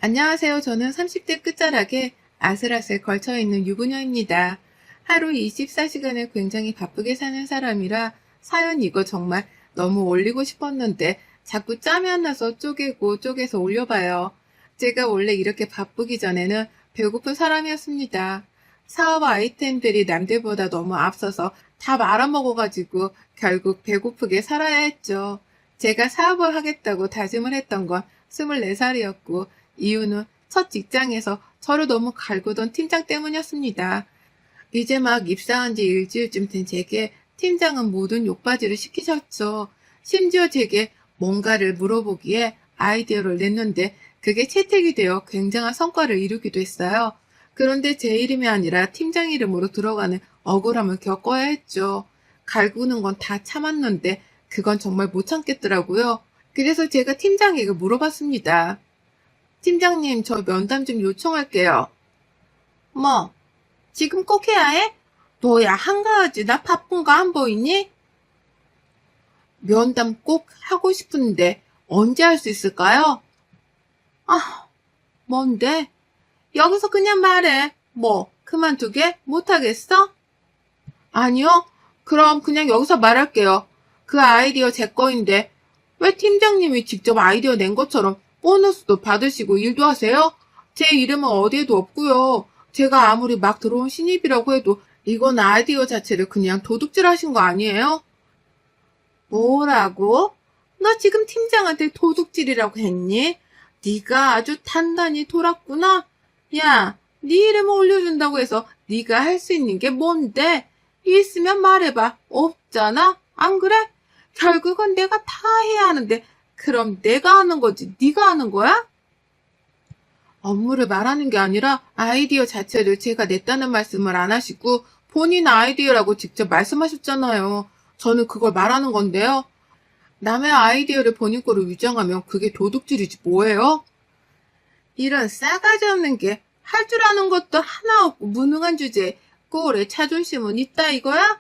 안녕하세요. 저는 30대 끝자락에 아슬아슬 걸쳐있는 유부녀입니다. 하루 24시간을 굉장히 바쁘게 사는 사람이라 사연 이거 정말 너무 올리고 싶었는데 자꾸 짬이 안 나서 쪼개고 쪼개서 올려봐요. 제가 원래 이렇게 바쁘기 전에는 배고픈 사람이었습니다. 사업 아이템들이 남들보다 너무 앞서서 다 말아먹어가지고 결국 배고프게 살아야 했죠. 제가 사업을 하겠다고 다짐을 했던 건 24살이었고 이유는 첫 직장에서 저를 너무 갈구던 팀장 때문이었습니다. 이제 막 입사한 지 일주일쯤 된 제게 팀장은 모든 욕바지를 시키셨죠. 심지어 제게 뭔가를 물어보기에 아이디어를 냈는데 그게 채택이 되어 굉장한 성과를 이루기도 했어요. 그런데 제 이름이 아니라 팀장 이름으로 들어가는 억울함을 겪어야 했죠. 갈구는 건 다 참았는데 그건 정말 못 참겠더라고요. 그래서 제가 팀장에게 물어봤습니다. 팀장님, 저 면담 좀 요청할게요. 뭐, 지금 꼭 해야 해? 너야 한가하지 나 바쁜 거 안 보이니? 면담 꼭 하고 싶은데 언제 할 수 있을까요? 아, 뭔데? 여기서 그냥 말해. 뭐, 그만두게? 못하겠어? 아니요. 그럼 그냥 여기서 말할게요. 그 아이디어 제 거인데 왜 팀장님이 직접 아이디어 낸 것처럼 보너스도 받으시고 일도 하세요? 제 이름은 어디에도 없고요. 제가 아무리 막 들어온 신입이라고 해도 이건 아이디어 자체를 그냥 도둑질 하신 거 아니에요? 뭐라고? 너 지금 팀장한테 도둑질이라고 했니? 네가 아주 단단히 돌았구나. 야, 네 이름을 올려준다고 해서 네가 할 수 있는 게 뭔데? 있으면 말해봐. 없잖아? 안 그래? 결국은 내가 다 해야 하는데 그럼 내가 하는 거지 네가 하는 거야? 업무를 말하는 게 아니라 아이디어 자체를 제가 냈다는 말씀을 안 하시고 본인 아이디어라고 직접 말씀하셨잖아요. 저는 그걸 말하는 건데요. 남의 아이디어를 본인 거로 위장하면 그게 도둑질이지 뭐예요? 이런 싸가지 없는 게 할 줄 아는 것도 하나 없고 무능한 주제에 꼴에 자존심은 있다 이거야?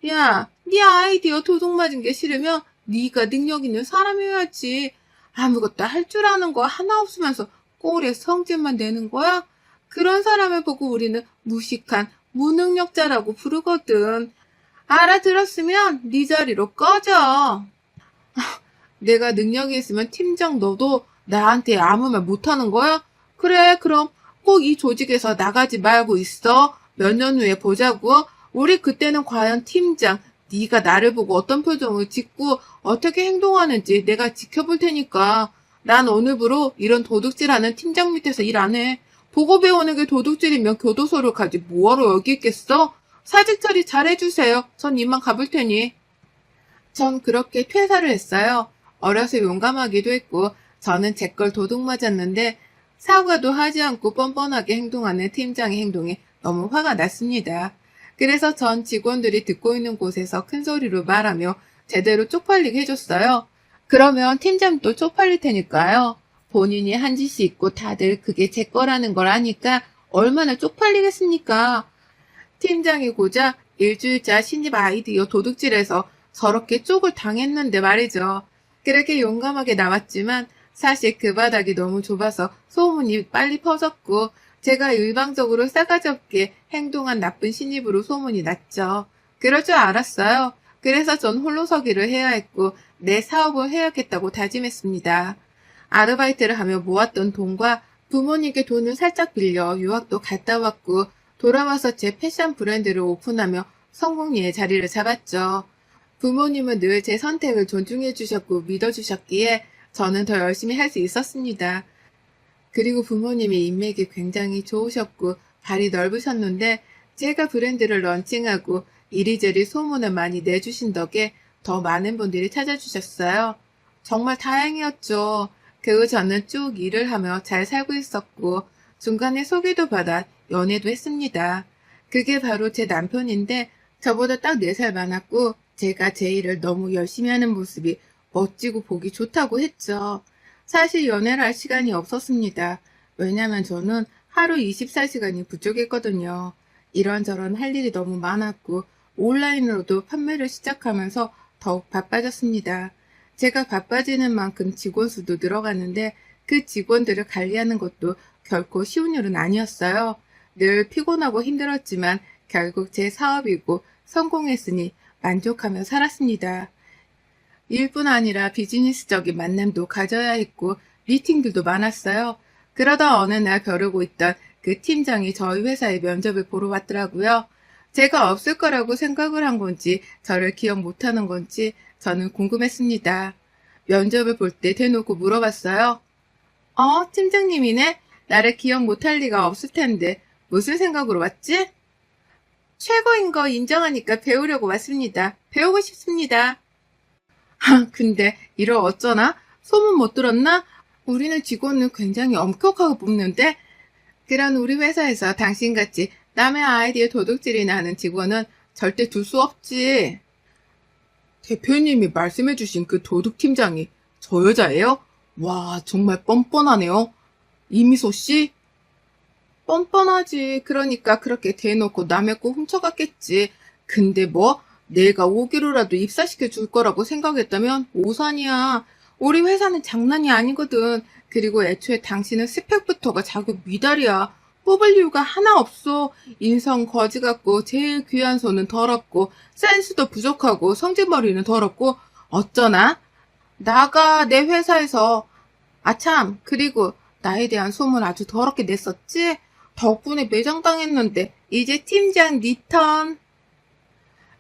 야, 네 아이디어 도둑 맞은 게 싫으면 네가 능력 있는 사람이어야지. 아무것도 할 줄 아는 거 하나 없으면서 꼴에 성질만 내는 거야? 그런 사람을 보고 우리는 무식한 무능력자라고 부르거든. 알아들었으면 네 자리로 꺼져. 내가 능력이 있으면 팀장 너도 나한테 아무 말 못하는 거야? 그래, 그럼 꼭 이 조직에서 나가지 말고 있어. 몇 년 후에 보자고. 우리 그때는 과연 팀장, 네가 나를 보고 어떤 표정을 짓고 어떻게 행동하는지 내가 지켜볼 테니까. 난 오늘부로 이런 도둑질하는 팀장 밑에서 일 안 해. 보고 배우는 게 도둑질이면 교도소를 가지 뭐하러 여기 있겠어? 사직 처리 잘 해주세요. 전 이만 가볼 테니. 전 그렇게 퇴사를 했어요. 어려서 용감하기도 했고 저는 제 걸 도둑 맞았는데 사과도 하지 않고 뻔뻔하게 행동하는 팀장의 행동에 너무 화가 났습니다. 그래서 전 직원들이 듣고 있는 곳에서 큰 소리로 말하며 제대로 쪽팔리게 해줬어요. 그러면 팀장도 쪽팔릴 테니까요. 본인이 한 짓이 있고 다들 그게 제 거라는 걸 아니까 얼마나 쪽팔리겠습니까? 팀장이 고작 일주일차 신입 아이디어 도둑질해서 저렇게 쪽을 당했는데 말이죠. 그렇게 용감하게 나왔지만 사실 그 바닥이 너무 좁아서 소문이 빨리 퍼졌고 제가 일방적으로 싸가지 없게 행동한 나쁜 신입으로 소문이 났죠. 그럴 줄 알았어요. 그래서 전 홀로서기를 해야 했고 내 사업을 해야겠다고 다짐했습니다. 아르바이트를 하며 모았던 돈과 부모님께 돈을 살짝 빌려 유학도 갔다 왔고 돌아와서 제 패션 브랜드를 오픈하며 성공리에 자리를 잡았죠. 부모님은 늘 제 선택을 존중해 주셨고 믿어 주셨기에 저는 더 열심히 할 수 있었습니다. 그리고 부모님이 인맥이 굉장히 좋으셨고 발이 넓으셨는데 제가 브랜드를 런칭하고 이리저리 소문을 많이 내주신 덕에 더 많은 분들이 찾아주셨어요. 정말 다행이었죠. 그 후 저는 쭉 일을 하며 잘 살고 있었고 중간에 소개도 받아 연애도 했습니다. 그게 바로 제 남편인데 저보다 딱 4살 많았고 제가 제 일을 너무 열심히 하는 모습이 멋지고 보기 좋다고 했죠. 사실 연애를 할 시간이 없었습니다. 왜냐면 저는 하루 24시간이 부족했거든요. 이런저런 할 일이 너무 많았고 온라인으로도 판매를 시작하면서 더욱 바빠졌습니다. 제가 바빠지는 만큼 직원 수도 늘어가는데 그 직원들을 관리하는 것도 결코 쉬운 일은 아니었어요. 늘 피곤하고 힘들었지만 결국 제 사업이고 성공했으니 만족하며 살았습니다. 일뿐 아니라 비즈니스적인 만남도 가져야 했고 미팅들도 많았어요. 그러다 어느 날 벼르고 있던 그 팀장이 저희 회사에 면접을 보러 왔더라고요. 제가 없을 거라고 생각을 한 건지 저를 기억 못하는 건지 저는 궁금했습니다. 면접을 볼 때 대놓고 물어봤어요. 팀장님이네? 나를 기억 못할 리가 없을 텐데 무슨 생각으로 왔지? 최고인 거 인정하니까 배우려고 왔습니다. 배우고 싶습니다. 근데 이걸 어쩌나? 소문 못 들었나? 우리는 직원을 굉장히 엄격하게 뽑는데 그런 우리 회사에서 당신같이 남의 아이디어 도둑질이나 하는 직원은 절대 둘 수 없지. 대표님이 말씀해주신 그 도둑팀장이 저 여자예요? 와, 정말 뻔뻔하네요. 이미소 씨? 뻔뻔하지. 그러니까 그렇게 대놓고 남의 거 훔쳐갔겠지. 근데 뭐 내가 5기로라도 입사시켜 줄 거라고 생각했다면 오산이야. 우리 회사는 장난이 아니거든. 그리고 애초에 당신은 스펙부터가 자꾸 미달이야. 뽑을 이유가 하나 없어. 인성 거지 같고 제일 귀한 손은 더럽고 센스도 부족하고 성질머리는 더럽고 어쩌나? 나가 내 회사에서 아참 그리고 나에 대한 소문 아주 더럽게 냈었지? 덕분에 매장당했는데 이제 팀장 니 턴.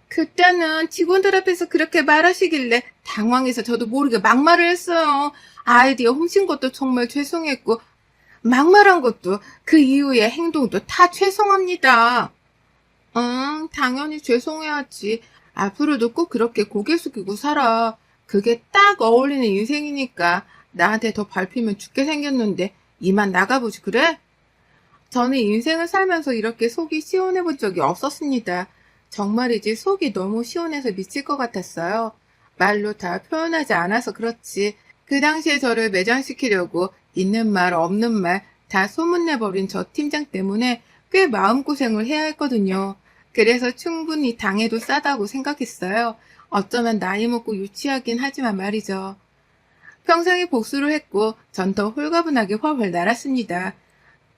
그때는 직원들 앞에서 그렇게 말하시길래 당황해서 저도 모르게 막말을 했어요. 아이디어 훔친 것도 정말 죄송했고 막말한 것도 그 이후의 행동도 다 죄송합니다. 응, 당연히 죄송해야지. 앞으로도 꼭 그렇게 고개 숙이고 살아. 그게 딱 어울리는 인생이니까. 나한테 더 밟히면 죽게 생겼는데 이만 나가보지 그래? 저는 인생을 살면서 이렇게 속이 시원해본 적이 없었습니다. 정말이지 속이 너무 시원해서 미칠 것 같았어요. 말로 다 표현하지 않아서 그렇지. 그 당시에 저를 매장시키려고 있는 말 없는 말 다 소문내버린 저 팀장 때문에 꽤 마음고생을 해야 했거든요. 그래서 충분히 당해도 싸다고 생각했어요. 어쩌면 나이 먹고 유치하긴 하지만 말이죠. 평생에 복수를 했고 전 더 홀가분하게 훨훨 날았습니다.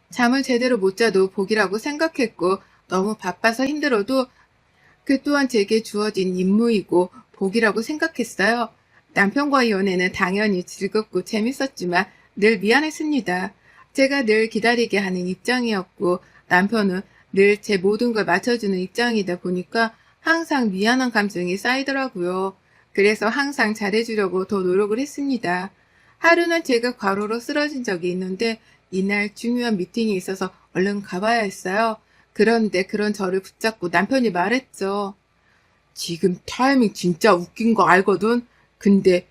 잠을 제대로 못 자도 복이라고 생각했고 너무 바빠서 힘들어도 그 또한 제게 주어진 임무이고 복이라고 생각했어요. 남편과의 연애는 당연히 즐겁고 재밌었지만 늘 미안했습니다. 제가 늘 기다리게 하는 입장이었고 남편은 늘 제 모든 걸 맞춰주는 입장이다 보니까 항상 미안한 감정이 쌓이더라고요. 그래서 항상 잘해주려고 더 노력을 했습니다. 하루는 제가 과로로 쓰러진 적이 있는데 이날 중요한 미팅이 있어서 얼른 가봐야 했어요. 그런데 그런 저를 붙잡고 남편이 말했죠. 지금 타이밍 진짜 웃긴 거 알거든? 근데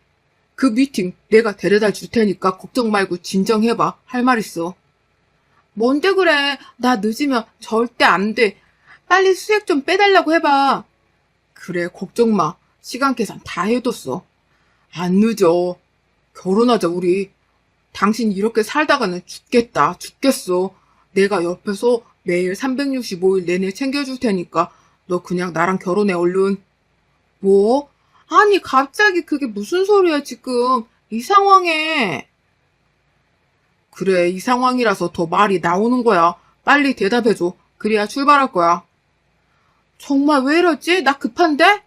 그 미팅 내가 데려다 줄 테니까 걱정 말고 진정해봐. 할 말 있어. 뭔데 그래? 나 늦으면 절대 안 돼. 빨리 수액 좀 빼달라고 해봐. 그래, 걱정 마. 시간 계산 다 해뒀어. 안 늦어. 결혼하자, 우리. 당신 이렇게 살다가는 죽겠다. 죽겠어. 내가 옆에서 매일 365일 내내 챙겨줄 테니까 너 그냥 나랑 결혼해, 얼른. 뭐? 아니, 갑자기 그게 무슨 소리야, 지금. 이 상황에. 그래, 이 상황이라서 더 말이 나오는 거야. 빨리 대답해줘. 그래야 출발할 거야. 정말 왜 이러지? 나 급한데?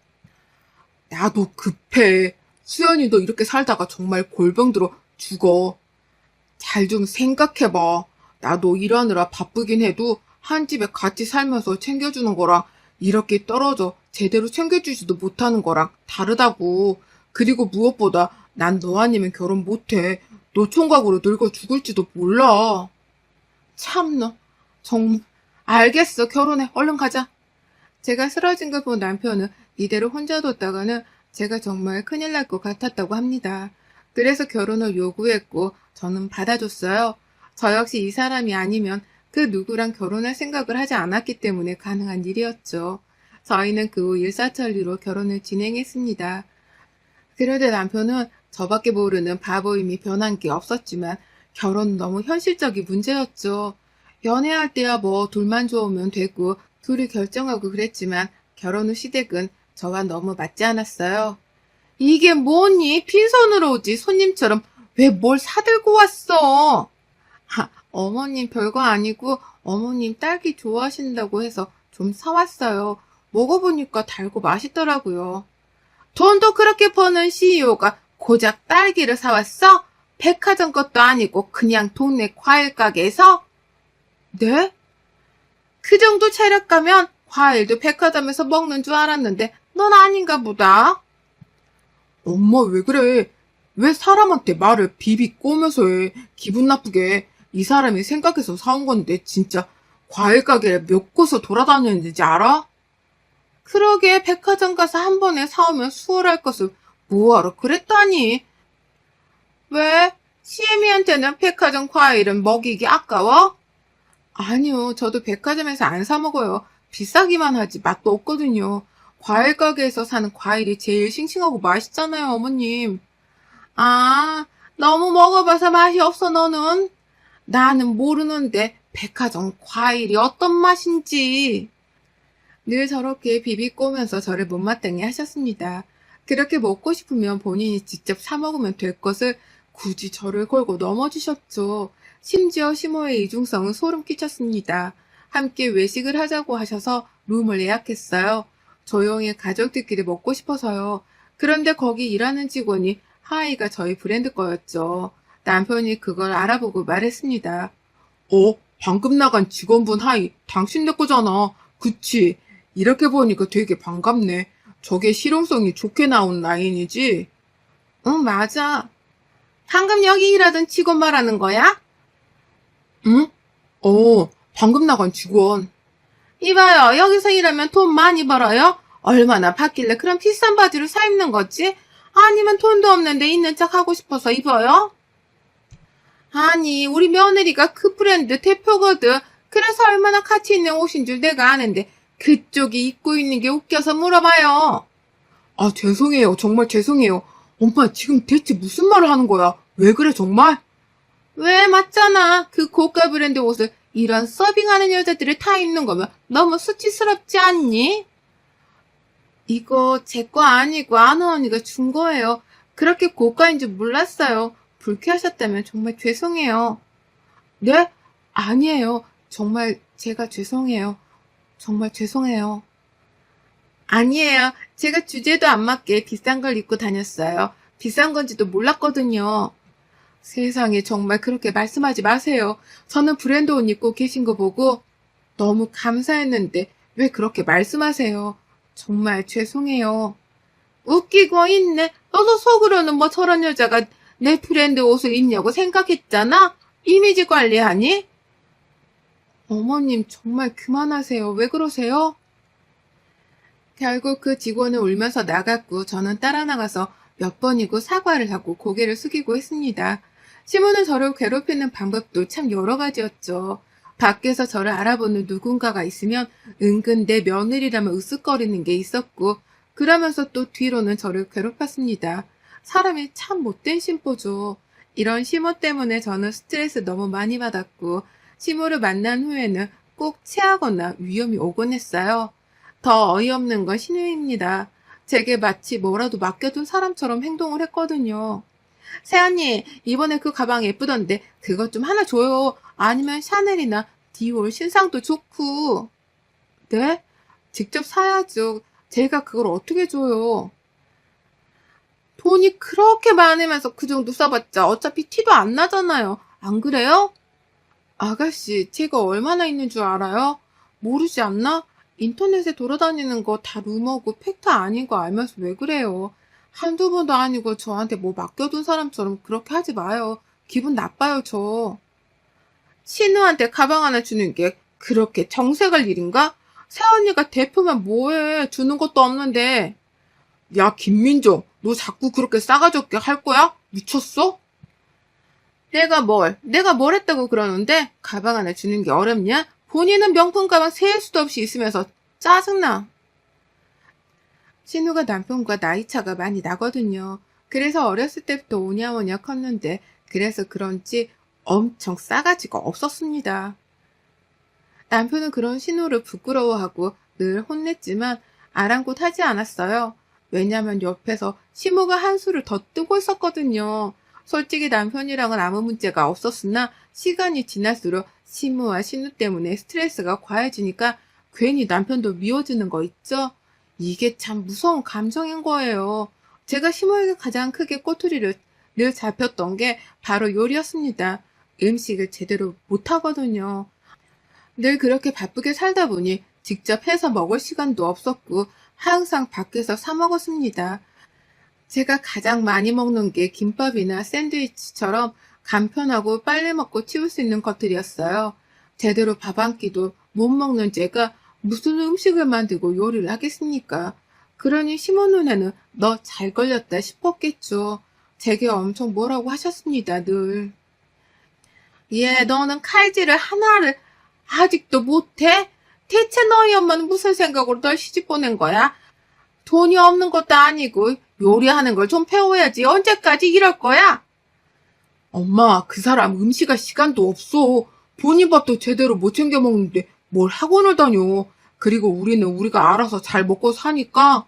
나도 급해. 수연이 너 이렇게 살다가 정말 골병 들어 죽어. 잘 좀 생각해봐. 나도 일하느라 바쁘긴 해도 한 집에 같이 살면서 챙겨주는 거랑 이렇게 떨어져 제대로 챙겨주지도 못하는 거랑 다르다고. 그리고 무엇보다 난 너 아니면 결혼 못해. 노총각으로 늙어 죽을지도 몰라. 참나. 정말. 알겠어. 결혼해. 얼른 가자. 제가 쓰러진 걸 본 남편은 이대로 혼자 뒀다가는 제가 정말 큰일 날 것 같았다고 합니다. 그래서 결혼을 요구했고 저는 받아줬어요. 저 역시 이 사람이 아니면 그 누구랑 결혼할 생각을 하지 않았기 때문에 가능한 일이었죠. 저희는 그 후 일사천리로 결혼을 진행했습니다. 그런데 남편은 저밖에 모르는 바보임이 변한 게 없었지만 결혼은 너무 현실적인 문제였죠. 연애할 때야 뭐 둘만 좋으면 되고 둘이 결정하고 그랬지만 결혼 후 시댁은 저와 너무 맞지 않았어요. 이게 뭐니? 빈손으로 오지 손님처럼 왜 뭘 사들고 왔어? 어머님 별거 아니고 어머님 딸기 좋아하신다고 해서 좀 사왔어요. 먹어보니까 달고 맛있더라고요. 돈도 그렇게 버는 CEO가 고작 딸기를 사왔어? 백화점 것도 아니고 그냥 동네 과일 가게에서? 네? 그 정도 체력가면 과일도 백화점에서 먹는 줄 알았는데 넌 아닌가 보다. 엄마 왜 그래? 왜 사람한테 말을 비비 꼬면서 해? 기분 나쁘게. 이 사람이 생각해서 사온 건데 진짜 과일 가게를 몇 곳을 돌아다녔는지 알아? 그러게 백화점 가서 한 번에 사오면 수월할 것을 뭐하러 그랬다니. 왜? 시애미한테는 백화점 과일은 먹이기 아까워? 아니요, 저도 백화점에서 안 사 먹어요. 비싸기만 하지 맛도 없거든요. 과일 가게에서 사는 과일이 제일 싱싱하고 맛있잖아요, 어머님. 아, 너무 먹어봐서 맛이 없어, 너는. 나는 모르는데 백화점 과일이 어떤 맛인지. 늘 저렇게 비비꼬면서 저를 못마땅해 하셨습니다. 그렇게 먹고 싶으면 본인이 직접 사 먹으면 될 것을 굳이 저를 걸고 넘어지셨죠. 심지어 시모의 이중성은 소름 끼쳤습니다. 함께 외식을 하자고 하셔서 룸을 예약했어요. 조용히 가족들끼리 먹고 싶어서요. 그런데 거기 일하는 직원이 하이가 저희 브랜드 거였죠. 남편이 그걸 알아보고 말했습니다. 방금 나간 직원분 하이, 당신네 거잖아. 그치? 이렇게 보니까 되게 반갑네. 저게 실용성이 좋게 나온 라인이지? 응, 맞아. 방금 여기 일하던 직원 말하는 거야? 응? 방금 나간 직원. 이봐요, 여기서 일하면 돈 많이 벌어요? 얼마나 받길래 그런 비싼 바지를 사 입는 거지? 아니면 돈도 없는데 있는 척 하고 싶어서 입어요? 아니, 우리 며느리가 그 브랜드 대표거든. 그래서 얼마나 가치 있는 옷인 줄 내가 아는데 그쪽이 입고 있는 게 웃겨서 물어봐요. 아, 죄송해요. 정말 죄송해요. 엄마, 지금 대체 무슨 말을 하는 거야? 왜 그래, 정말? 왜, 맞잖아. 그 고가 브랜드 옷을 이런 서빙하는 여자들이 다 입는 거면 너무 수치스럽지 않니? 이거 제 거 아니고 아는 언니가 준 거예요. 그렇게 고가인 줄 몰랐어요. 불쾌하셨다면 정말 죄송해요. 네? 아니에요. 정말 제가 죄송해요. 정말 죄송해요. 아니에요. 제가 주제도 안 맞게 비싼 걸 입고 다녔어요. 비싼 건지도 몰랐거든요. 세상에 정말 그렇게 말씀하지 마세요. 저는 브랜드 옷 입고 계신 거 보고 너무 감사했는데 왜 그렇게 말씀하세요? 정말 죄송해요. 웃기고 있네. 너도 속으로는 뭐 저런 여자가 내 브랜드 옷을 입냐고 생각했잖아? 이미지 관리하니? 어머님 정말 그만하세요. 왜 그러세요? 결국 그 직원은 울면서 나갔고 저는 따라 나가서 몇 번이고 사과를 하고 고개를 숙이고 했습니다. 시몬은 저를 괴롭히는 방법도 참 여러 가지였죠. 밖에서 저를 알아보는 누군가가 있으면 은근 내 며느리라면 으쓱거리는 게 있었고 그러면서 또 뒤로는 저를 괴롭혔습니다. 사람이 참 못된 심보죠. 이런 시모 때문에 저는 스트레스 너무 많이 받았고 시모를 만난 후에는 꼭 체하거나 위험이 오곤 했어요. 더 어이없는 건 신우입니다. 제게 마치 뭐라도 맡겨둔 사람처럼 행동을 했거든요. 새언니, 이번에 그 가방 예쁘던데 그것 좀 하나 줘요. 아니면 샤넬이나 디올 신상도 좋고. 네? 직접 사야죠. 제가 그걸 어떻게 줘요? 돈이 그렇게 많으면서 그 정도 써봤자 어차피 티도 안 나잖아요. 안 그래요? 아가씨, 제가 얼마나 있는 줄 알아요? 모르지 않나? 인터넷에 돌아다니는 거 다 루머고 팩트 아닌 거 알면서 왜 그래요? 한두 번도 아니고 저한테 뭐 맡겨둔 사람처럼 그렇게 하지 마요. 기분 나빠요, 저. 신우한테 가방 하나 주는 게 그렇게 정색할 일인가? 새언니가 대표면 뭐해? 주는 것도 없는데. 야, 김민정, 너 자꾸 그렇게 싸가지 없게 할 거야? 미쳤어? 내가 뭘 했다고 그러는데 가방 하나 주는 게 어렵냐? 본인은 명품 가방 세일 수도 없이 있으면서 짜증나. 신우가 남편과 나이 차가 많이 나거든요. 그래서 어렸을 때부터 오냐오냐 컸는데 그래서 그런지 엄청 싸가지가 없었습니다. 남편은 그런 신우를 부끄러워하고 늘 혼냈지만 아랑곳하지 않았어요. 왜냐면 옆에서 시모가 한수를 더 뜨고 있었거든요. 솔직히 남편이랑은 아무 문제가 없었으나 시간이 지날수록 시무와 신우 때문에 스트레스가 과해지니까 괜히 남편도 미워지는 거 있죠? 이게 참 무서운 감정인 거예요. 제가 시무에게 가장 크게 꼬투리를 늘 잡혔던 게 바로 요리였습니다. 음식을 제대로 못하거든요. 늘 그렇게 바쁘게 살다 보니 직접 해서 먹을 시간도 없었고 항상 밖에서 사 먹었습니다. 제가 가장 많이 먹는 게 김밥이나 샌드위치처럼 간편하고 빨리 먹고 치울 수 있는 것들이었어요. 제대로 밥 한 끼도 못 먹는 제가 무슨 음식을 만들고 요리를 하겠습니까? 그러니 시모 눈에는 너 잘 걸렸다 싶었겠죠. 제게 엄청 뭐라고 하셨습니다, 늘. 얘, 너는 칼질을 하나를 아직도 못해? 대체 너희 엄마는 무슨 생각으로 널 시집 보낸 거야? 돈이 없는 것도 아니고 요리하는 걸 좀 배워야지. 언제까지 이럴 거야? 엄마, 그 사람 음식할 시간도 없어. 본인 밥도 제대로 못 챙겨 먹는데 뭘 학원을 다녀. 그리고 우리는 우리가 알아서 잘 먹고 사니까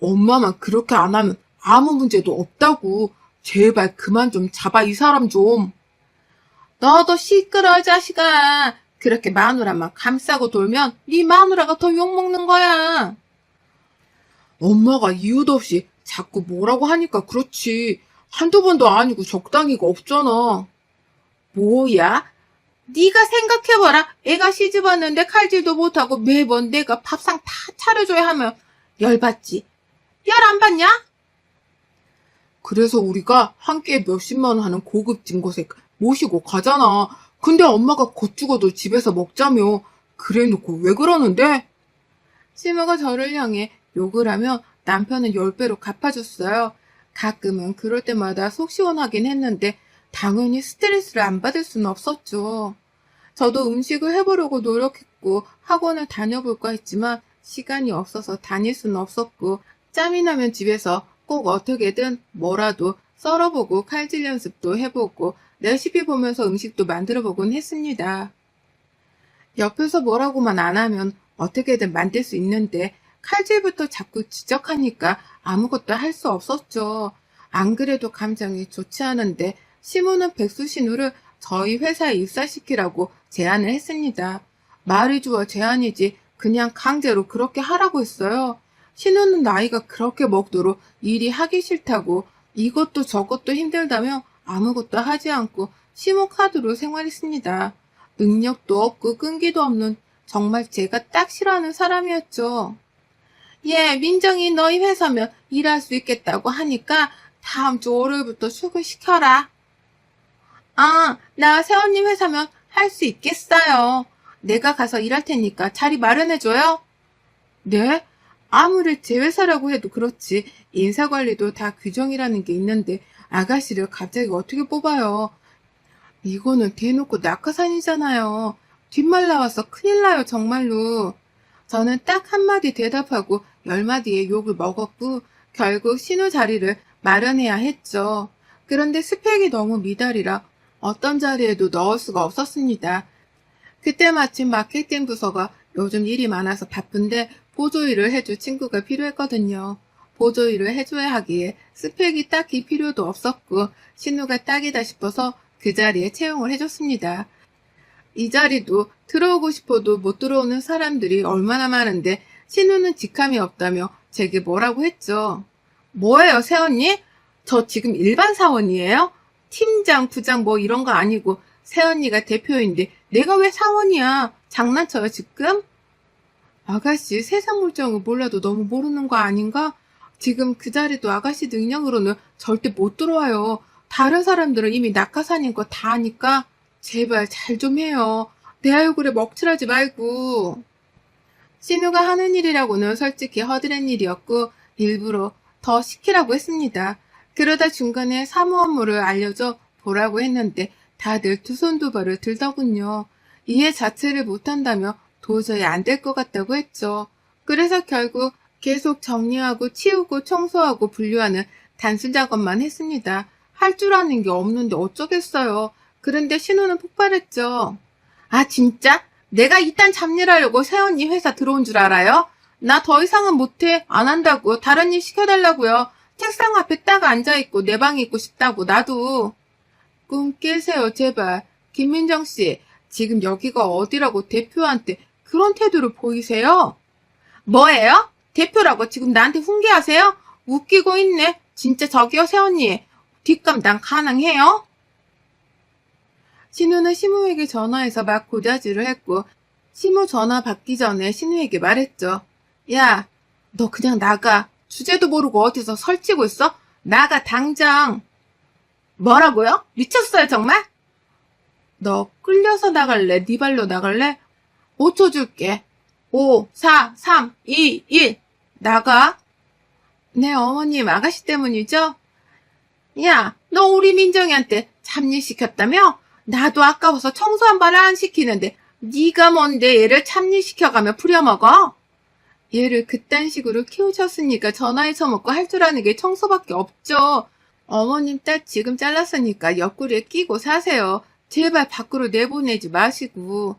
엄마만 그렇게 안 하면 아무 문제도 없다고. 제발 그만 좀 잡아, 이 사람 좀. 너도 시끄러, 자식아. 그렇게 마누라만 감싸고 돌면 네 마누라가 더 욕먹는 거야. 엄마가 이유도 없이 자꾸 뭐라고 하니까 그렇지. 한두 번도 아니고 적당히가 없잖아. 뭐야? 네가 생각해봐라. 애가 시집 왔는데 칼질도 못하고 매번 내가 밥상 다 차려줘야 하면 열받지. 열 안 받냐? 그래서 우리가 한 끼에 몇십만 원 하는 고급진 곳에 모시고 가잖아. 근데 엄마가 곧 죽어도 집에서 먹자며. 그래놓고 왜 그러는데? 시모가 저를 향해 욕을 하며 남편은 10배로 갚아줬어요. 가끔은 그럴 때마다 속 시원하긴 했는데 당연히 스트레스를 안 받을 수는 없었죠. 저도 음식을 해보려고 노력했고 학원을 다녀볼까 했지만 시간이 없어서 다닐 수는 없었고 짬이 나면 집에서 꼭 어떻게든 뭐라도 썰어보고 칼질 연습도 해보고 레시피 보면서 음식도 만들어보곤 했습니다. 옆에서 뭐라고만 안 하면 어떻게든 만들 수 있는데 칼질부터 자꾸 지적하니까 아무것도 할 수 없었죠. 안 그래도 감정이 좋지 않은데 시모는 백수신우를 저희 회사에 입사시키라고 제안을 했습니다. 말이 좋아 제안이지 그냥 강제로 그렇게 하라고 했어요. 신우는 나이가 그렇게 먹도록 일이 하기 싫다고 이것도 저것도 힘들다며 아무것도 하지 않고 시모 카드로 생활했습니다. 능력도 없고 끈기도 없는 정말 제가 딱 싫어하는 사람이었죠. 예, 민정이 너희 회사면 일할 수 있겠다고 하니까 다음 주 월요일부터 출근시켜라. 아, 나 세원님 회사면 할 수 있겠어요. 내가 가서 일할 테니까 자리 마련해줘요. 네? 아무리 제 회사라고 해도 그렇지 인사관리도 다 규정이라는 게 있는데 아가씨를 갑자기 어떻게 뽑아요. 이거는 대놓고 낙하산이잖아요. 뒷말 나와서 큰일 나요, 정말로. 저는 딱 한마디 대답하고 10마디의 욕을 먹었고 결국 신우 자리를 마련해야 했죠. 그런데 스펙이 너무 미달이라 어떤 자리에도 넣을 수가 없었습니다. 그때 마침 마케팅 부서가 요즘 일이 많아서 바쁜데 보조일을 해줄 친구가 필요했거든요. 보조일을 해줘야 하기에 스펙이 딱히 필요도 없었고 신우가 딱이다 싶어서 그 자리에 채용을 해줬습니다. 이 자리도 들어오고 싶어도 못 들어오는 사람들이 얼마나 많은데 신우는 직함이 없다며 제게 뭐라고 했죠. 뭐예요, 새언니? 저 지금 일반 사원이에요? 팀장, 부장 뭐 이런 거 아니고 새언니가 대표인데 내가 왜 사원이야? 장난쳐요, 지금? 아가씨, 세상 물정을 몰라도 너무 모르는 거 아닌가? 지금 그 자리도 아가씨 능력으로는 절대 못 들어와요. 다른 사람들은 이미 낙하산인 거 다 아니까 제발 잘 좀 해요. 내 얼굴에 먹칠하지 말고. 신우가 하는 일이라고는 솔직히 허드렛 일이었고 일부러 더 시키라고 했습니다. 그러다 중간에 사무 업무를 알려줘 보라고 했는데 다들 두 손 두 발을 들더군요. 이해 자체를 못한다며 도저히 안 될 것 같다고 했죠. 그래서 결국 계속 정리하고 치우고 청소하고 분류하는 단순 작업만 했습니다. 할 줄 아는 게 없는데 어쩌겠어요. 그런데 신우는 폭발했죠. 아, 진짜? 내가 이딴 잡일하려고 새언니 회사 들어온 줄 알아요? 나 더 이상은 못해. 안 한다고. 다른 일 시켜달라고요. 책상 앞에 딱 앉아있고 내 방에 있고 싶다고. 나도. 꿈 깨세요, 제발. 김민정 씨, 지금 여기가 어디라고 대표한테 그런 태도를 보이세요? 뭐예요? 대표라고 지금 나한테 훈계하세요? 웃기고 있네. 진짜 저기요, 새언니. 뒷감당 가능해요? 신우는 시무에게 전화해서 막 고자질을 했고, 시무 전화 받기 전에 신우에게 말했죠. 야, 너 그냥 나가. 주제도 모르고 어디서 설치고 있어? 나가, 당장. 뭐라고요? 미쳤어요, 정말? 너 끌려서 나갈래? 네 발로 나갈래? 5초 줄게. 5, 4, 3, 2, 1. 나가. 네, 어머님, 아가씨 때문이죠? 야, 너 우리 민정이한테 참일시켰다며? 나도 아까워서 청소 한 번 안 시키는데 네가 뭔데 얘를 참일시켜가며 부려먹어? 얘를 그딴 식으로 키우셨으니까 전화해 처먹고 할 줄 아는 게 청소밖에 없죠. 어머님 딸 지금 잘랐으니까 옆구리에 끼고 사세요. 제발 밖으로 내보내지 마시고.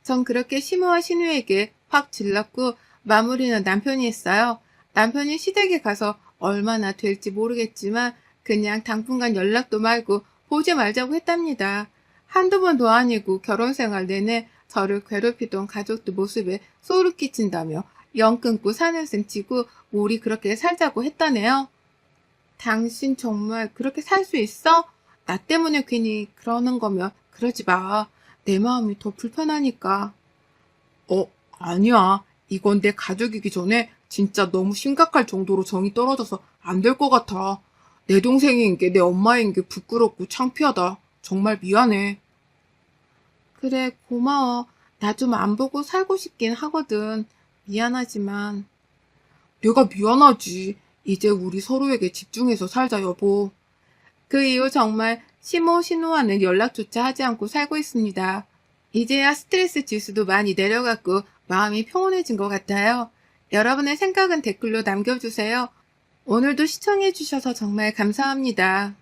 전 그렇게 시무와 신우에게 확 질렀고 마무리는 남편이 했어요. 남편이 시댁에 가서 얼마나 될지 모르겠지만 그냥 당분간 연락도 말고 보지 말자고 했답니다. 한두 번도 아니고 결혼 생활 내내 저를 괴롭히던 가족들 모습에 소름 끼친다며 영 끊고 사는 셈 치고 우리 그렇게 살자고 했다네요. 당신 정말 그렇게 살 수 있어? 나 때문에 괜히 그러는 거면 그러지 마. 내 마음이 더 불편하니까. 아니야. 이건 내 가족이기 전에 진짜 너무 심각할 정도로 정이 떨어져서 안 될 것 같아. 내 동생인 게 내 엄마인 게 부끄럽고 창피하다. 정말 미안해. 그래, 고마워. 나 좀 안 보고 살고 싶긴 하거든. 미안하지만. 내가 미안하지. 이제 우리 서로에게 집중해서 살자, 여보. 그 이후 정말 시모, 신우와는 연락조차 하지 않고 살고 있습니다. 이제야 스트레스 지수도 많이 내려갔고 마음이 평온해진 것 같아요. 여러분의 생각은 댓글로 남겨주세요. 오늘도 시청해주셔서 정말 감사합니다.